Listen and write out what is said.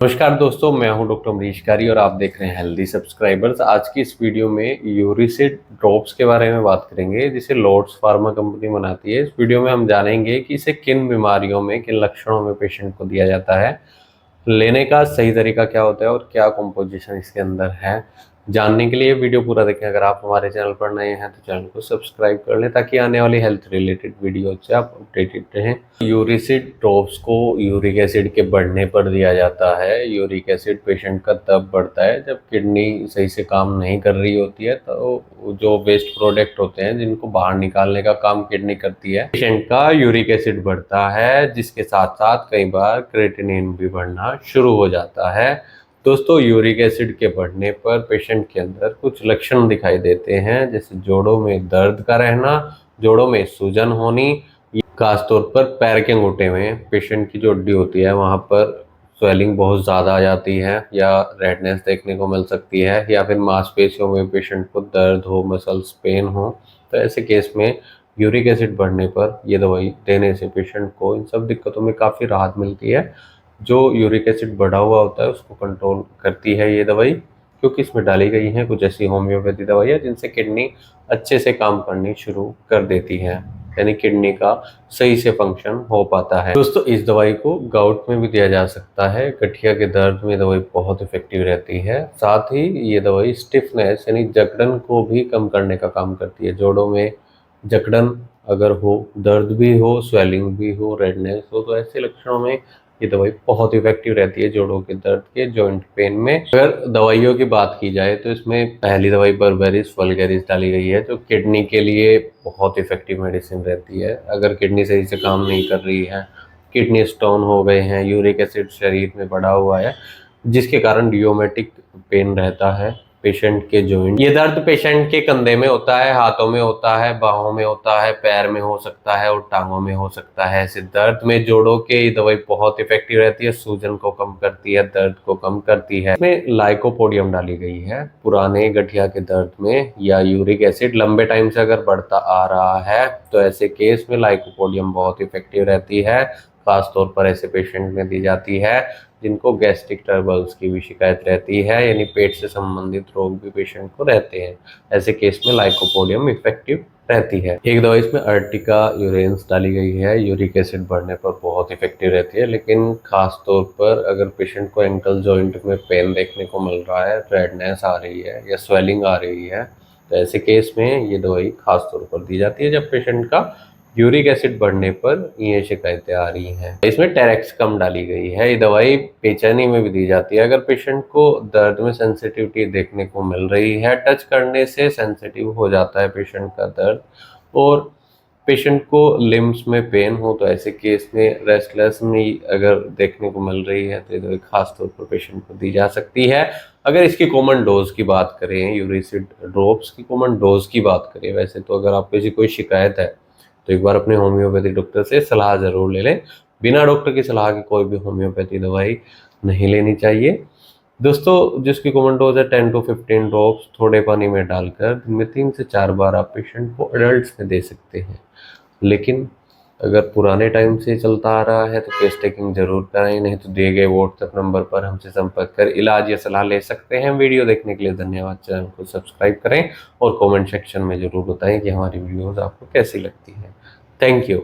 नमस्कार दोस्तों, मैं हूं डॉक्टर अमरीश कारी और आप देख रहे हैं हेल्दी सब्सक्राइबर्स। आज की इस वीडियो में यूरिसिड ड्रॉप्स के बारे में बात करेंगे, जिसे लॉर्ड्स फार्मा कंपनी बनाती है। इस वीडियो में हम जानेंगे कि इसे किन बीमारियों में, किन लक्षणों में पेशेंट को दिया जाता है, लेने का सही तरीका क्या होता है और क्या कंपोजिशन इसके अंदर है। जानने के लिए वीडियो पूरा देखें। अगर आप हमारे चैनल पर नए हैं तो चैनल को सब्सक्राइब कर लें ताकि आने वाली हेल्थ रिलेटेड वीडियो से आप अपडेटेड रहें। यूरिसिड ड्रॉप्स को यूरिक एसिड के बढ़ने पर दिया जाता है। यूरिक एसिड पेशेंट का तब बढ़ता है जब किडनी सही से काम नहीं कर रही होती है, तो जो वेस्ट प्रोडक्ट होते हैं जिनको बाहर निकालने का काम किडनी करती है, पेशेंट का यूरिक एसिड बढ़ता है, जिसके साथ साथ कई बार क्रेटिनिन भी बढ़ना शुरू हो जाता है। दोस्तों, यूरिक एसिड के बढ़ने पर पेशेंट के अंदर कुछ लक्षण दिखाई देते हैं, जैसे जोड़ों में दर्द का रहना, जोड़ों में सूजन होनी, खासतौर पर पैर के अंगूठे में पेशेंट की जो हड्डी होती है वहां पर स्वेलिंग बहुत ज़्यादा आ जाती है या रेडनेस देखने को मिल सकती है, या फिर मांसपेशियों में पेशेंट को दर्द हो, मसल्स पेन हो। तो ऐसे केस में यूरिक एसिड बढ़ने पर ये दवाई देने से पेशेंट को इन सब दिक्कतों में काफ़ी राहत मिलती है। जो यूरिक एसिड बढ़ा हुआ होता है उसको कंट्रोल करती है ये दवाई, क्योंकि इसमें डाली गई हैं कुछ ऐसी होम्योपैथी दवाइयाँ जिनसे किडनी अच्छे से काम करनी शुरू कर देती है, यानी किडनी का सही से फंक्शन हो पाता है। दोस्तों, इस दवाई को गाउट में भी दिया जा सकता है। गठिया के दर्द में दवाई बहुत इफेक्टिव रहती है। साथ ही ये दवाई स्टिफनेस यानी जकड़न को भी कम करने का काम करती है। जोड़ों में जकड़न अगर हो, दर्द भी हो, स्वेलिंग भी हो, रेडनेस हो, तो ऐसे लक्षणों में ये दवाई बहुत इफेक्टिव रहती है जोड़ों के दर्द के, जॉइंट पेन में। अगर दवाइयों की बात की जाए तो इसमें पहली दवाई बर्बेरिस वल्गैरिस डाली गई है, जो किडनी के लिए बहुत इफेक्टिव मेडिसिन रहती है। अगर किडनी सही से काम नहीं कर रही है, किडनी स्टोन हो गए हैं, यूरिक एसिड शरीर में बढ़ा हुआ है, जिसके कारण रियोमेटिक पेन रहता है पेशेंट के जॉइंट। ये दर्द पेशेंट के कंधे में होता है, हाथों में होता है, बाहों में होता है, पैर में हो सकता है और टांगों में हो सकता है। ऐसे दर्द में जोड़ों के ये दवाई बहुत इफेक्टिव रहती है, सूजन को कम करती है, दर्द को कम करती है। इसमें लाइकोपोडियम डाली गई है। पुराने गठिया के दर्द में या यूरिक एसिड लंबे टाइम से अगर बढ़ता आ रहा है तो ऐसे केस में लाइकोपोडियम बहुत इफेक्टिव रहती है। खासतौर पर ऐसे पेशेंट में दी जाती है जिनको गैस्ट्रिक ट्रबल्स की भी शिकायत रहती है, यानी पेट से संबंधित रोग भी पेशेंट को रहते हैं। ऐसे केस में लाइकोपोडियम इफेक्टिव रहती है। एक दवाई इसमें अर्टिका यूरेंस डाली गई है। यूरिक एसिड बढ़ने पर बहुत इफेक्टिव रहती है, लेकिन खास तौर पर अगर पेशेंट को एंकल जॉइंट में पेन देखने को मिल रहा है, रेडनेस आ रही है या स्वेलिंग आ रही है, तो ऐसे केस में ये दवाई खास तौर पर दी जाती है जब पेशेंट का यूरिक एसिड बढ़ने पर ये शिकायतें आ रही हैं। इसमें टेरेक्स कम डाली गई है। ये दवाई बेचैनी में भी दी जाती है। अगर पेशेंट को दर्द में सेंसिटिविटी देखने को मिल रही है, टच करने से सेंसिटिव हो जाता है पेशेंट का दर्द, और पेशेंट को लिम्स में पेन हो, तो ऐसे केस में रेस्टलेसनेस अगर देखने को मिल रही है तो ये दवाई खास तौर पर पेशेंट को दी जा सकती है। अगर इसकी कॉमन डोज की बात करें, यूरिसिड ड्रॉप्स की कॉमन डोज की बात करें, वैसे तो अगर आपको ऐसी कोई शिकायत है तो एक बार अपने होम्योपैथी डॉक्टर से सलाह ज़रूर ले लें। बिना डॉक्टर की सलाह के कोई भी होम्योपैथी दवाई नहीं लेनी चाहिए। दोस्तों, जिसकी कॉमन डोज है 10 to 15 ड्रॉप्स थोड़े पानी में डालकर दिन में 3 से 4 बार आप पेशेंट को एडल्ट्स में दे सकते हैं। लेकिन अगर पुराने टाइम से चलता आ रहा है तो केस टेकिंग जरूर कराएं, नहीं तो दिए गए व्हाट्सएप नंबर पर हमसे संपर्क कर इलाज या सलाह ले सकते हैं। वीडियो देखने के लिए धन्यवाद। चैनल को सब्सक्राइब करें और कमेंट सेक्शन में जरूर बताएं कि हमारी वीडियोस आपको कैसी लगती हैं। Thank you.